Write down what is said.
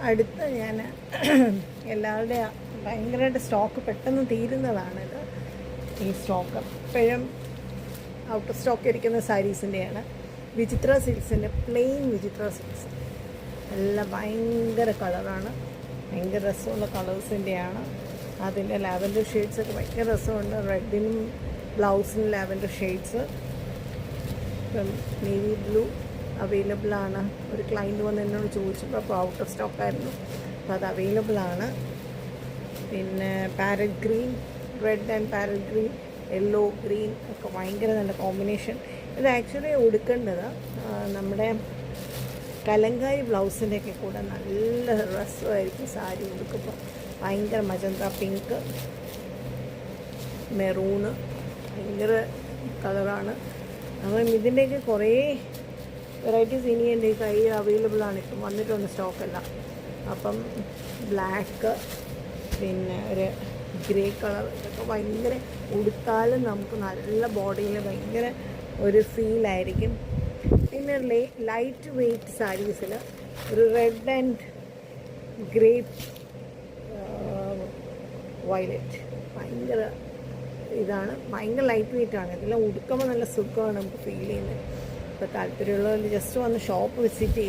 അടുത്ത ഞാൻ എല്ലാവരുടെയും ഭയങ്കരമായിട്ട് സ്റ്റോക്ക് പെട്ടെന്ന് തീരുന്നതാണിത്. ഈ സ്റ്റോക്ക് എപ്പോഴും ഔട്ട് ഓഫ് സ്റ്റോക്ക് ഇരിക്കുന്ന സാരീസിൻ്റെയാണ്. വിചിത്ര സിൽക്സിൻ്റെ പ്ലെയിൻ വിചിത്ര സിൽക്സ് എല്ലാം ഭയങ്കര കളറാണ്, ഭയങ്കര രസമുള്ള കളേഴ്സിൻ്റെയാണ്. അതിൻ്റെ ലാവൻഡർ ഷെയ്ഡ്സൊക്കെ ഭയങ്കര രസമുണ്ട്. റെഡിനും ബ്ലൗസിനും ലാവൻഡർ ഷെയ്ഡ്സ്. ഇപ്പം നേവി ബ്ലൂ അവൈലബിളാണ്. ഒരു ക്ലൈൻറ്റ് വന്ന് എന്നോട് ചോദിച്ചപ്പോൾ അപ്പോൾ ഔട്ട് ഓഫ് സ്റ്റോക്കായിരുന്നു, അപ്പോൾ അത് അവൈലബിളാണ്. പിന്നെ parrot green, red and parrot green, yellow green ഒക്കെ ഭയങ്കര നല്ല കോമ്പിനേഷൻ. ഇത് ആക്ച്വലി ഉടുക്കേണ്ടത് നമ്മുടെ കലങ്കായി ബ്ലൗസിൻ്റെയൊക്കെ കൂടെ നല്ല രസമായിരിക്കും സാരി ഉടുക്കുമ്പോൾ. ഭയങ്കര മജന്ത പിങ്ക്, മെറൂണ്, ഭയങ്കര കളറാണ്. അപ്പം ഇതിൻ്റെയൊക്കെ കുറേ വെറൈറ്റീസ് ഇനി എൻ്റെ കയ്യിൽ അവൈലബിളാണ്. ഇപ്പം വന്നിട്ടുണ്ട് സ്റ്റോക്കല്ല. അപ്പം ബ്ലാക്ക്, പിന്നെ ഒരു ഗ്രേ കളർ, ഇതൊക്കെ ഭയങ്കര ഉടുത്താലും നമുക്ക് നല്ല ബോഡിയിൽ ഭയങ്കര ഒരു ഫീലായിരിക്കും. പിന്നെ ലൈറ്റ് വെയ്റ്റ് സാരീസിൽ ഒരു റെഡ് ആൻഡ് ഗ്രേ വയലറ്റ് ഭയങ്കര ഇതാണ്, ഭയങ്കര ലൈറ്റ് വെയ്റ്റാണ്. ഇതെല്ലാം ഉടുക്കുമ്പോൾ നല്ല സുഖമാണ് നമുക്ക് ഫീൽ ചെയ്യുന്നത്. ഇപ്പോൾ താല്പര്യമുള്ളവർ ജസ്റ്റ് വന്ന് ഷോപ്പ് വിസിറ്റ്